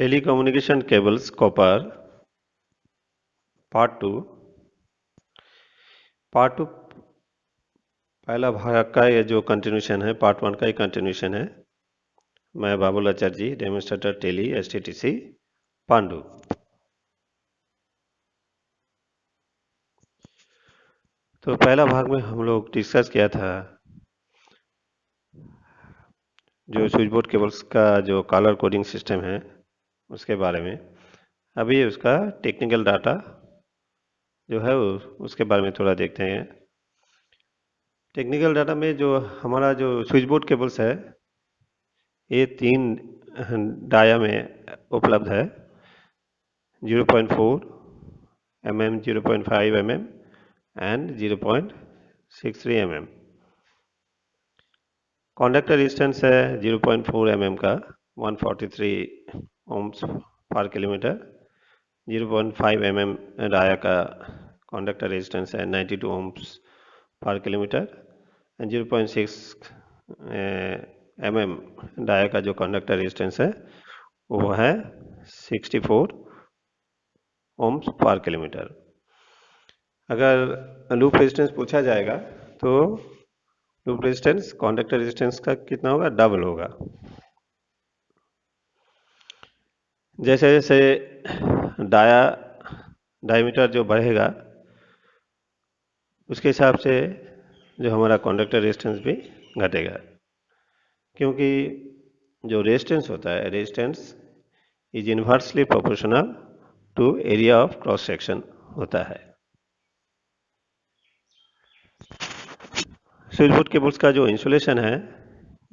Telecommunication cables copper part two पहला भाग का ये जो कंटिन्यूशन है, पार्ट वन का ही कंटिन्यूशन है। मैं बाबुल आचार्य जी, डेमोन्स्ट्रेटर टेली एसटीटीसी पांडु। तो पहला भाग में हम लोग डिस्कस किया था जो स्विच बोर्ड केबल्स का जो कलर कोडिंग सिस्टम है उसके बारे में। अभी उसका टेक्निकल डाटा जो है उसके बारे में थोड़ा देखते हैं। टेक्निकल डाटा में जो हमारा जो स्विच बोर्ड केबल्स है ये 3 डाया में उपलब्ध है, 0.4 mm, 0.5 mm and 0.63 mm। Conductor resistance है 0.4 mm का 143 ohms पर किलोमीटर, 0.5 mm डाया का कंडक्टर रेजिस्टेंस है 92 ohms पर किलोमीटर एंड 0.6 mm डाया का जो कंडक्टर रेजिस्टेंस है वो है 64 ohms पर किलोमीटर। अगर लूप रेजिस्टेंस पूछा जाएगा तो लूप रेजिस्टेंस कंडक्टर रेजिस्टेंस का कितना होगा, डबल होगा। जैसे जैसे डायमीटर जो बढ़ेगा उसके हिसाब से जो हमारा कंडक्टर रेजिस्टेंस भी घटेगा, क्योंकि जो रेजिस्टेंस होता है, resistance is inversely proportional to area of cross section होता है। स्विच बोर्ड केबल्स का जो इंसुलेशन है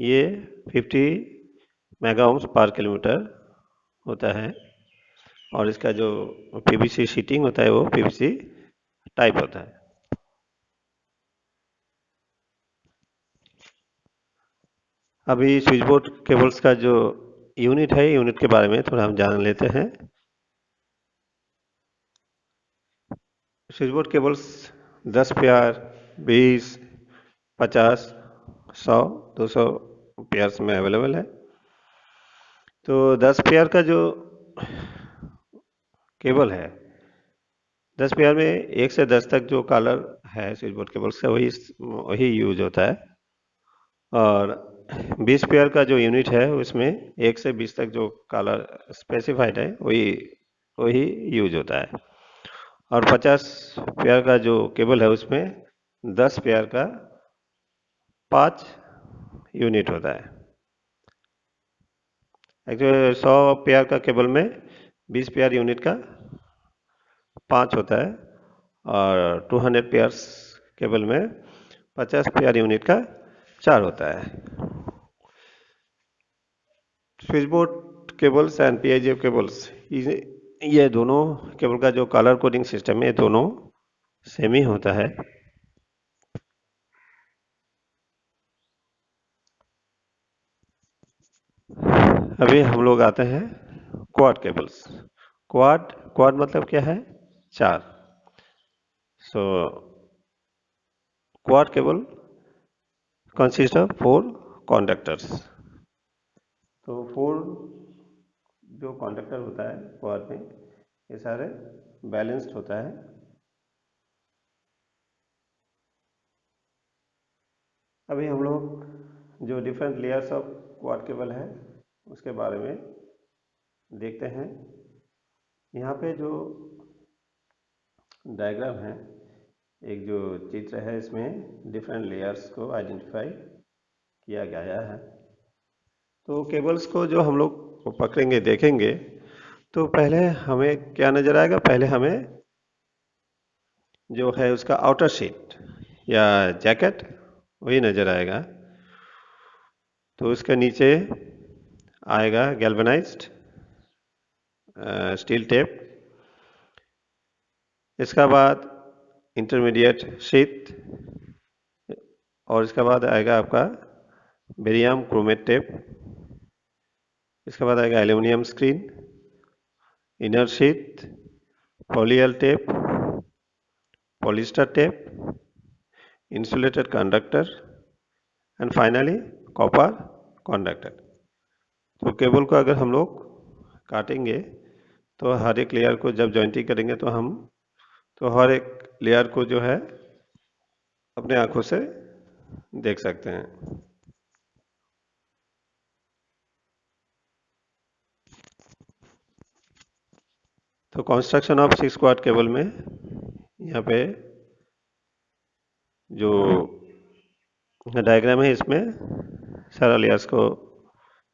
ये 50 मेगा ओम्स पर किलोमीटर होता है और इसका जो पीवीसी शीटिंग होता है वो पीवीसी टाइप होता है। अभी स्विच बोर्ड केबल्स का जो यूनिट है, यूनिट के बारे में थोड़ा हम जान लेते हैं। Switch board cables 10 pair, 20, 50, 100, 200 pairs में अवेलेबल है। तो 10 पेयर का जो केबल है, 10 पेयर में 1 से 10 तक जो कॉलर है स्विच बोर्ड केबल्स का वही यूज होता है, और 20 पेयर का जो यूनिट है उसमें 1 से 20 तक जो कॉलर स्पेसिफाइड है वही यूज होता है। और 50 पेयर का जो केबल है उसमें 10 पेयर का 5 यूनिट होता है। एक्चुअली 100 पेयर का केबल में 20 पेयर यूनिट का 5 होता है और 200 पेयर्स केबल में 50 पेयर यूनिट का 4 होता है। Switch board cables and PIGF cables, ये दोनों केबल का जो कलर कोडिंग सिस्टम है दोनों सेम ही होता है। अभी हम लोग आते हैं क्वाड केबल्स। क्वाड मतलब क्या है, 4। So quad cable consist of 4 conductors. तो 4 जो कंडक्टर होता है क्वाड में ये सारे बैलेंस्ड होता है। अभी हम लोग जो different layers of quad cable है उसके बारे में देखते हैं। यहाँ पे जो डायग्राम है, एक जो चित्र है, इसमें डिफरेंट लेयर्स को आइडेंटिफाई किया गया है। तो केबल्स को जो हम लोग पकड़ेंगे, देखेंगे, तो पहले हमें क्या नज़र आएगा, पहले हमें जो है उसका आउटर शीट या जैकेट वही नज़र आएगा। तो उसके नीचे आएगा गैल्वेनाइज्ड स्टील टेप, इसका बाद इंटरमीडिएट शीट, और इसके बाद आएगा आपका बेरियम क्रोमेट टेप, इसके बाद आएगा aluminium screen, inner sheet, polyal tape, polyester tape, insulated conductor and finally copper conductor. तो केबल को अगर हम लोग काटेंगे तो हर एक लेयर को जब जॉइंटिंग करेंगे तो हर एक लेयर को जो है अपने आंखों से देख सकते हैं। तो कंस्ट्रक्शन ऑफ 6 क्वाड केबल में यहाँ पे जो डायग्राम है इसमें सारा लेयर्स को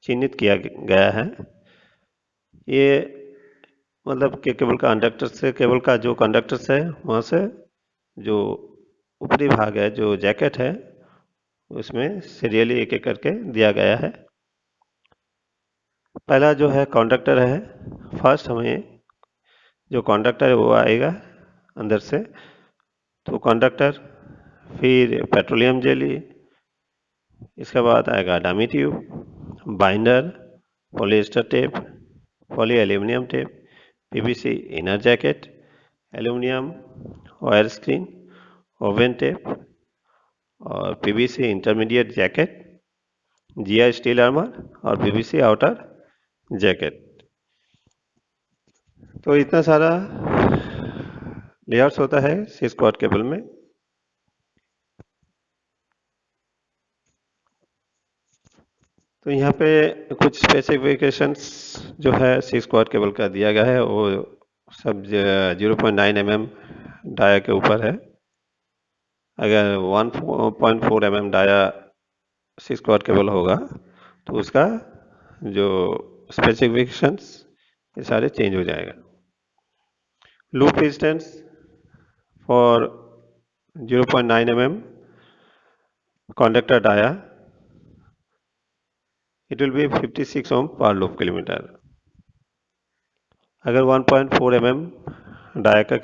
चिन्हित किया गया है। ये मतलब कि केबल का जो कंडक्टर्स है वहाँ से जो ऊपरी भाग है, जो जैकेट है, उसमें सीरियली एक एक करके दिया गया है। पहला जो है कंडक्टर है, फर्स्ट हमें जो कंडक्टर है वो आएगा अंदर से, तो कंडक्टर, फिर पेट्रोलियम जेली, इसके बाद आएगा dummy tube, binder, polyester tape, poly aluminium tape, PVC inner jacket, aluminium wire screen, woven tape और PVC intermediate jacket, GI steel armour और पीवीसी आउटर जैकेट। तो इतना सारा लेयर्स होता है 6 क्वाड केबल में। तो यहाँ पे कुछ स्पेसिफिकेशंस जो है 6 क्वाड केबल का दिया गया है, वो सब 0.9 mm डाया के ऊपर है। अगर 1.4 mm डाया 6 क्वाड केबल होगा तो उसका जो स्पेसिफिकेशंस ये सारे चेंज हो जाएगा। Loop distance for 0.9 mm conductor dia, it will be 56 ohm per loop kilometer। अगर 1.4 mm डाया का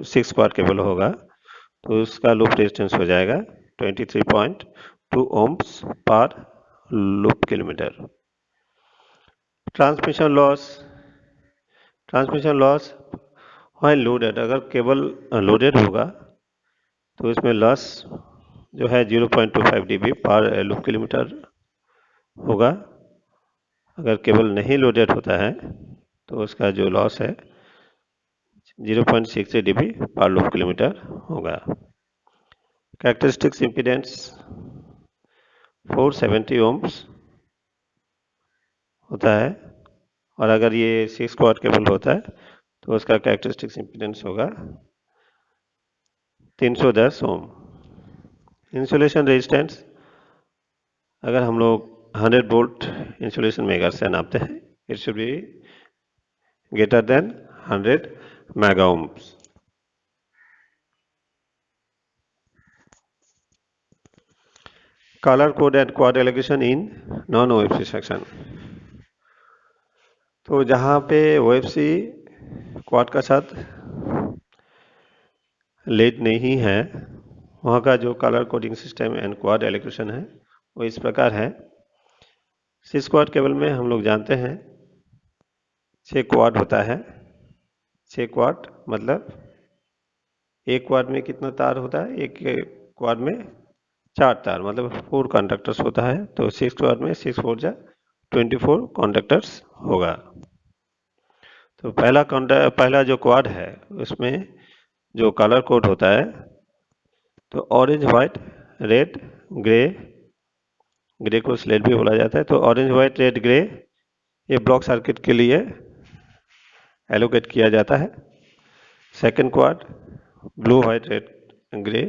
6 क्वाड केबल होगा तो उसका लूप रेजिस्टेंस हो जाएगा 23.2 ohms पर loop kilometre. Transmission loss while loaded, अगर केबल लोडेड होगा तो इसमें लॉस जो है 0.25 dB पर लूप किलोमीटर होगा। अगर केबल नहीं लोडेड होता है तो उसका जो लॉस है 0.63 dB पर लूप किलोमीटर होगा। कैरेक्टरिस्टिक्स इम्पीडेंस 470 ohms होता है, और अगर ये 6 क्वाड केबल होता है तो उसका कैरेक्टरिस्टिक्स इम्पीडेंस होगा 310 ओम। इंसुलेशन रेजिस्टेंस, अगर हम लोग 100 वोल्ट इंसुलेशन मेगा से नापते हैं, it should be greater than 100 mega ohms. Colour code and quad allocation in non OFC section. तो जहाँ पे ओएफसी क्वाड का साथ लेड नहीं है वहाँ का जो colour coding system and quad allocation है वो इस प्रकार है। 6 क्वाड केबल में हम लोग जानते हैं 6 क्वाड होता है। 6 क्वाड मतलब एक क्वाड में कितना तार होता है, एक क्वाड में 4 तार, मतलब 4 कंडक्टर्स होता है। तो 6 क्वाड में 6 4 जा 24 कंडक्टर्स होगा। तो पहला जो क्वाड है उसमें जो कलर कोड होता है तो ऑरेंज, व्हाइट, रेड, ग्रे को स्लेट भी बोला जाता है। तो ऑरेंज, व्हाइट, रेड, ग्रे ये ब्लॉक सर्किट के लिए एलोकेट किया जाता है। Second quad blue, white, red, grey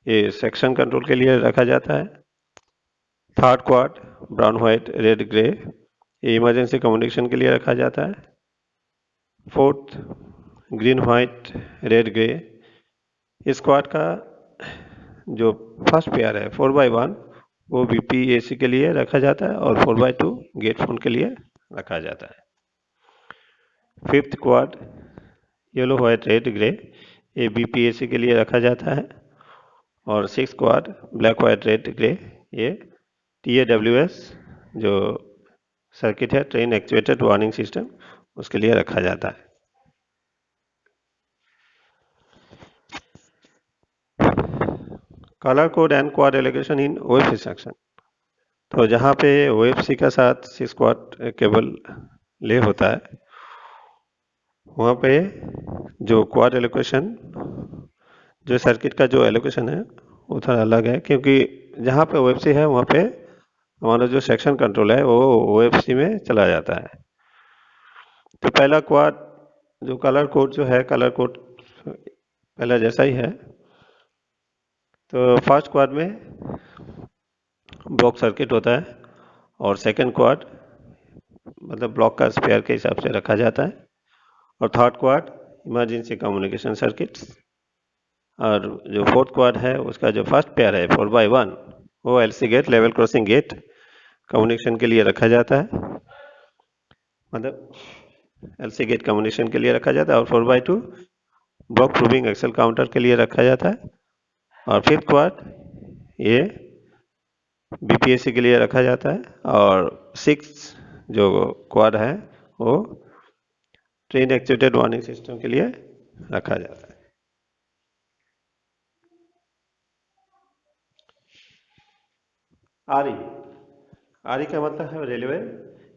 ये सेक्शन कंट्रोल के लिए रखा जाता है। Third quad brown, white, red, grey ये इमरजेंसी कम्युनिकेशन के लिए रखा जाता है। Fourth green, white, red, grey, इस क्वाड का जो फर्स्ट पेयर है 4x1 वो बीपीएसी के लिए रखा जाता है और 4x2 गेट फोन के लिए रखा जाता है। Fifth quad yellow, white, red, grey ये बीपीएसी के लिए रखा जाता है। और six quad black, white, red, grey ये TAWS जो सर्किट है, ट्रेन एक्चुएटेड वार्निंग सिस्टम, उसके लिए रखा जाता है। Colour code and quad allocation in OFC section. तो जहाँ पे ओएफसी का साथ 6 क्वाड केबल ले होता है, वहाँ पे जो क्वाड एलोकेशन, जो सर्किट का जो एलोकेशन है वो थोड़ा अलग है, क्योंकि जहाँ पे ओएफसी है वहाँ पे हमारा जो सेक्शन कंट्रोल है वो ओएफसी में चला जाता है। तो पहला क्वाड जो कलर कोड जो है, कलर कोड पहला जैसा ही है। तो फर्स्ट क्वाड में ब्लॉक सर्किट होता है, और सेकंड क्वाड मतलब ब्लॉक का स्पेयर के हिसाब से रखा जाता है, और third quad emergency communication circuits, और जो फोर्थ क्वाड है उसका जो फर्स्ट पेयर है 4x1 वो LC gate, level crossing gate communication के लिए रखा जाता है, मतलब एलसी गेट कम्युनिकेशन के लिए रखा जाता है, और 4x2 block proving Excel counter के लिए रखा जाता है, और फिफ्थ क्वाड ये बीपीएससी के लिए रखा जाता है, और सिक्स जो क्वाड है वो ट्रेन एक्चुएटेड वार्निंग सिस्टम के लिए रखा जाता है। आरई, आरई का मतलब है रेलवे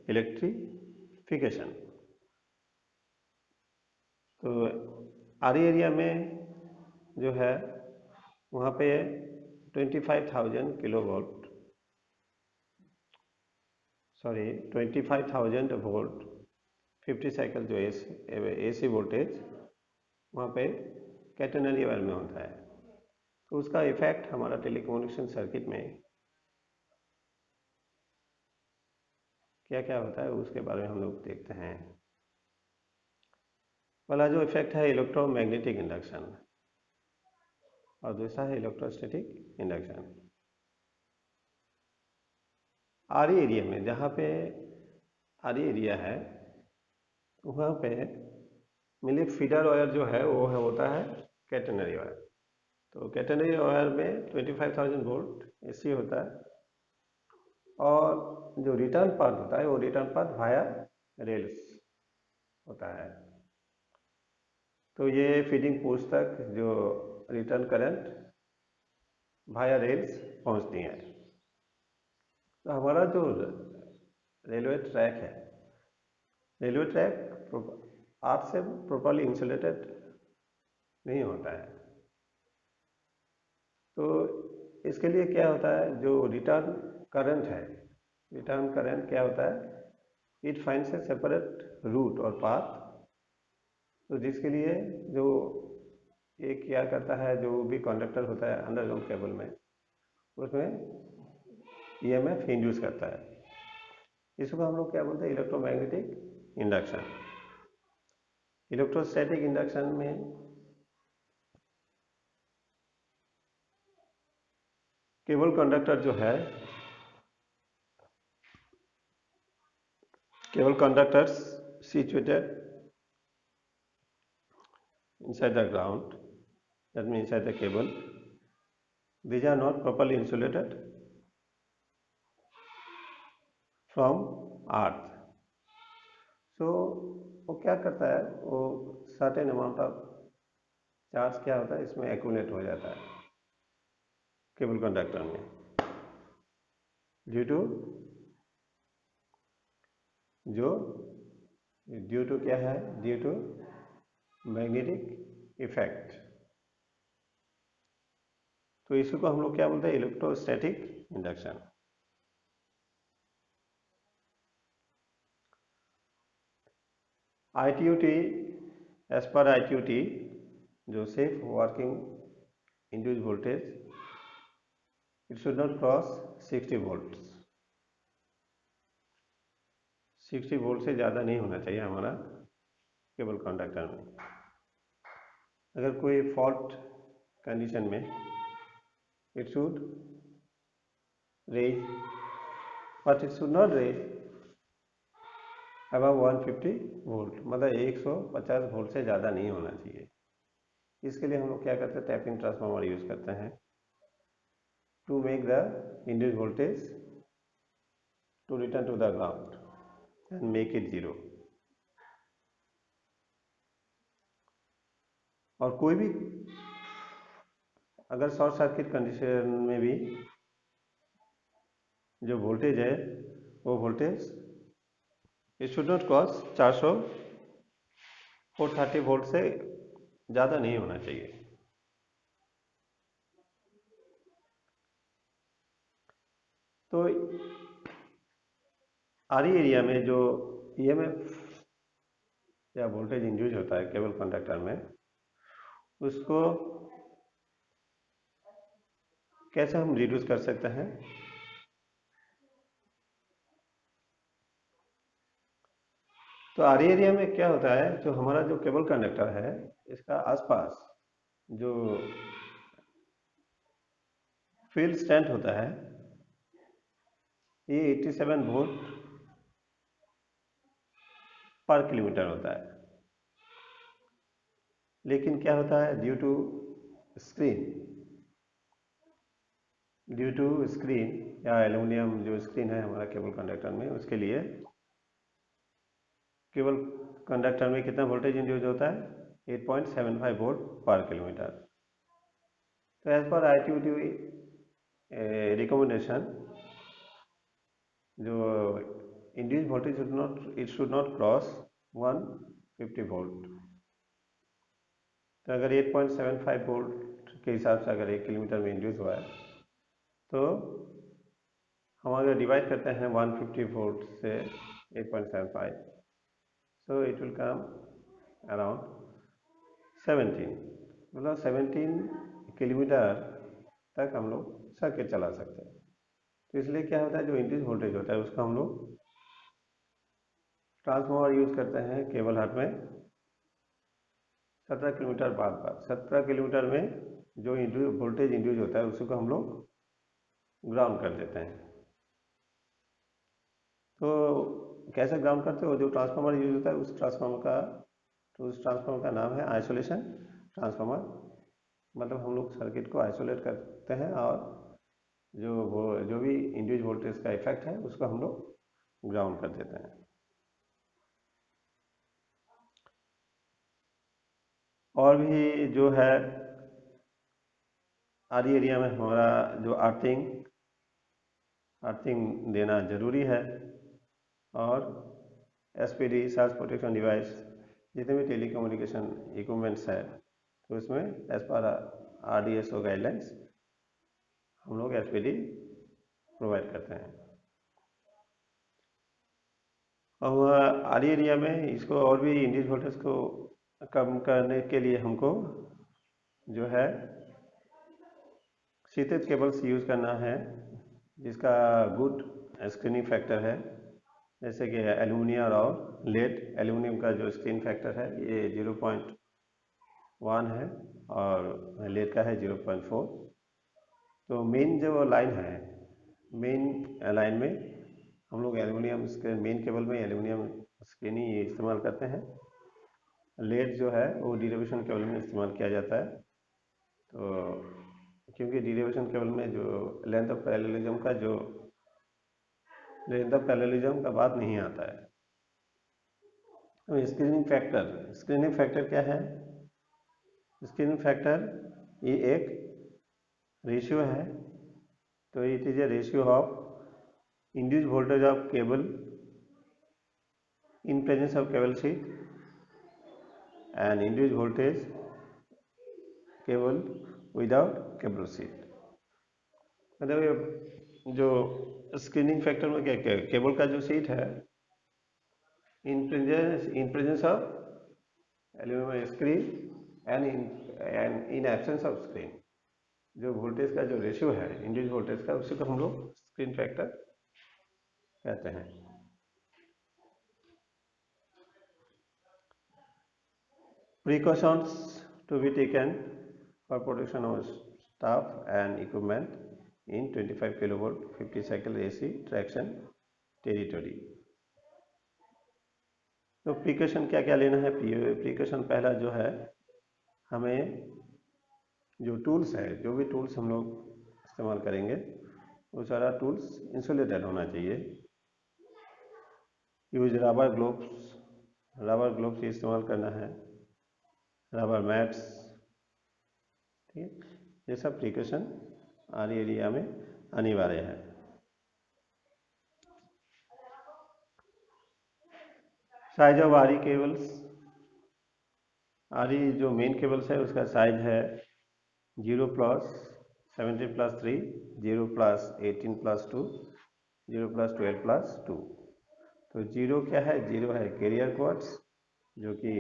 इलेक्ट्रिफिकेशन। तो आरई एरिया में जो है वहाँ पे 25,000 kilo volt, sorry 25,000 volt 50 cycle जो एसी वोल्टेज वहाँ पे कैटेनरी वायर में होता है। तो उसका इफेक्ट हमारा टेलीकम्युनिकेशन सर्किट में क्या क्या होता है उसके बारे में हम लोग देखते हैं। पहला जो इफेक्ट है इलेक्ट्रोमैग्नेटिक इंडक्शन, और दूसरा है इलेक्ट्रोस्टैटिक इंडक्शन। आरई एरिया में, जहाँ पे आरई एरिया है वहाँ पे मिली फीडर वायर जो है वो है होता है कैटेनरी वायर। तो कैटेनरी वायर में 25,000 वोल्ट एसी होता है, और जो रिटर्न पाथ होता है वो रिटर्न पाथ वाया रेल्स होता है। तो ये फीडिंग पोस्ट तक जो रिटर्न करंट वाया रेल्स पहुंचती हैं। तो हमारा जो रेलवे ट्रैक है, रेलवे ट्रैक आर्थ से प्रॉपरली इंसुलेटेड नहीं होता है। तो इसके लिए क्या होता है, जो रिटर्न करंट है, रिटर्न करंट क्या होता है, it finds a separate route और पाथ। तो जिसके लिए जो ये क्या करता है, जो भी कंडक्टर होता है अंडरग्राउंड केबल में, उसमें ईएमएफ इंड्यूस करता है। इसको हम लोग क्या बोलते हैं, इलेक्ट्रोमैग्नेटिक इंडक्शन। इलेक्ट्रोस्टैटिक इंडक्शन में केबल कंडक्टर जो है, cable conductors situated inside the ground, that means inside the cable, these are not properly insulated from earth. So वो क्या करता है, वो सर्टेन अमाउंट ऑफ चार्ज क्या होता है इसमें एक्यूमुलेट हो जाता है केबल कंडक्टर में, ड्यू टू जो ड्यू टू क्या है, ड्यू टू मैग्नेटिक इफेक्ट। तो इसको हम लोग क्या बोलते हैं, इलेक्ट्रोस्टैटिक इंडक्शन। ITUT, एज पर ITUT जो safe working induce voltage, it should not cross 60 volt. 60 volt से ज़्यादा नहीं होना चाहिए हमारा केबल कंडक्टर में। अगर कोई फॉल्ट कंडीशन में it should raise, but it should not raise above 150 volt, मतलब 150 वोल्ट से ज़्यादा नहीं होना चाहिए। इसके लिए हम लोग क्या करते हैं, टैपिंग ट्रांसफार्मर यूज़ करते हैं to make the induce voltage to return to the ground and make it zero. और कोई भी अगर शॉर्ट सर्किट कंडीशन में भी जो वोल्टेज है वो voltage it should not cross 400 430 volt से ज़्यादा नहीं होना चाहिए। तो आरई एरिया में जो ईएमएफ या वोल्टेज इंड्यूस होता है केबल कंडक्टर में, उसको कैसे हम रिड्यूस कर सकते हैं? तो आरई एरिया में क्या होता है, जो हमारा जो केबल कंडक्टर है, इसका आसपास जो फील्ड स्ट्रेंथ होता है, ये 87 वोल्ट पर किलोमीटर होता है। लेकिन क्या होता है, स्क्रीन ड्यू टू स्क्रीन या एल्यूमिनियम जो स्क्रीन है हमारा केबल कंडक्टर में, उसके लिए केबल कंडक्टर में कितना वोल्टेज इंड्यूस होता है? 8.75 वोल्ट पर किलोमीटर। तो एज पर ITU रिकमेंडेशन, जो induce voltage should not cross 150 volt. तो अगर 8.75 वोल्ट के हिसाब से अगर 1 किलोमीटर में इंड्यूस हुआ है, तो हम अगर डिवाइड करते हैं 150 वोल्ट से 8.75, so it will come around 17, मतलब 17 किलोमीटर तक हम लोग सर्किट चला सकते हैं। तो इसलिए क्या होता है, जो इंड्यूस वोल्टेज होता है उसका हम लोग ट्रांसफार्मर यूज करते हैं केबल हट में 17 किलोमीटर बाद 17 किलोमीटर में जो वोल्टेज इंड्यूस होता है उसी को हम लोग ग्राउंड कर देते हैं। तो कैसे ग्राउंड करते हो? जो ट्रांसफार्मर यूज होता है उस ट्रांसफार्मर का नाम है आइसोलेशन ट्रांसफार्मर। मतलब हम लोग सर्किट को आइसोलेट करते हैं और जो भी इंड्यूस वोल्टेज का इफेक्ट है उसको हम लोग ग्राउंड कर देते हैं। और भी जो है आरई एरिया में हमारा जो अर्थिंग देना जरूरी है। और SPD सर्च प्रोटेक्शन डिवाइस, जितने भी टेलीकम्युनिकेशन इक्विपमेंट्स है, तो उसमें एज पर RDSO गाइडलाइंस हम लोग SPD प्रोवाइड करते हैं। और आरई एरिया में इसको और भी इंड्यूस वोल्टेज को कम करने के लिए हमको जो है शीतज केबल्स यूज़ करना है, जिसका गुड स्क्रीनिंग फैक्टर है। जैसे कि एल्यूमिनियम और लेड। एल्यूमिनियम का जो स्क्रीन फैक्टर है ये 0.1 है और लेड का है 0.4। तो मेन जो लाइन है, मेन लाइन में हम लोग एल्यूमिनियम स्क्रीन, मेन केबल में एल्यूमिनियम स्क्रीन ही इस्तेमाल करते हैं। लेड जो है वो डिरिवेशन केबल में इस्तेमाल किया जाता है। तो क्योंकि डिरिवेशन केबल में जो लेंथ ऑफ पैरेललिज्म का बात नहीं आता है। तो स्क्रीनिंग फैक्टर क्या है? स्क्रीनिंग फैक्टर ये एक रेशियो है। तो it is a ratio of induced voltage of cable in presence of cable sheet and induced voltage cable without cable sheet. मतलब ये जो स्क्रीनिंग फैक्टर में क्या क्या केबल का जो शीट है in presence of aluminium screen and in absence of screen, जो वोल्टेज का जो रेशियो है इंड्यूस्ड वोल्टेज का, उसी को हम लोग स्क्रीन फैक्टर कहते हैं। Precautions to be taken for protection of staff and equipment in 25 kilovolt 50 cycle AC traction territory। तो प्रिकॉशन क्या क्या लेना है? प्रिकॉशन पहला जो है, हमें जो टूल्स है, जो भी टूल्स हम लोग इस्तेमाल करेंगे वो सारा टूल्स इंसुलेटेड होना चाहिए। यूज रबर ग्लोव्स इस्तेमाल करना है, रबर मैट्स, ठीक है। ये सब प्रिकॉशन आरई एरिया में अनिवार्य है। साइज ऑफ आरई केबल्स, आरई जो मेन केबल्स है उसका साइज है 0+17+3, 0+18+2, 0+12+2। तो जीरो क्या है? जीरो है कैरियर क्वार्ट्स, जो कि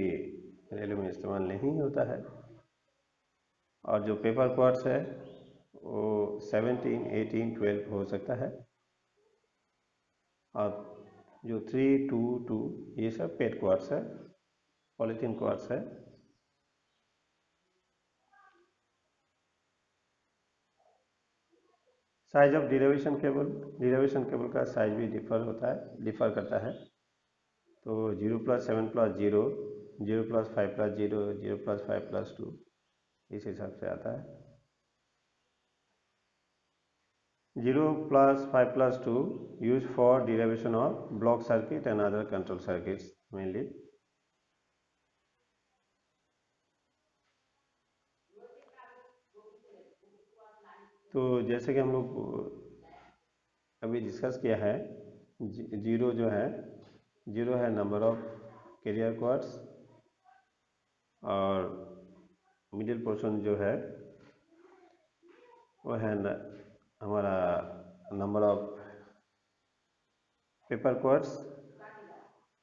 रेलवे में इस्तेमाल नहीं होता है। और जो पेपर क्वार्ट्स है वो 17, 18, 12 हो सकता है। और जो 3, 2, 2 ये सब पेड क्वार्ट्स है, पॉलीथीन क्वार्ट्स है। साइज ऑफ डिरेवेशन केबल, डिरेवेशन केबल का साइज भी डिफर करता है। तो 0+7+0, 0+5+0, 0+5+2 इस हिसाब से आता है। 0+5+2 used for derivation of block circuit and other control circuits mainly. तो जैसे कि हम लोग अभी डिस्कस किया है, जीरो जो है, जीरो है नंबर ऑफ कैरियर क्वार्ट्स, और मिडिल पोर्शन जो है वो है हमारा नंबर ऑफ पेपर क्वार्ट्स,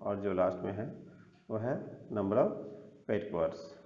और जो लास्ट में है वो है नंबर ऑफ पेड क्वार्ट्स।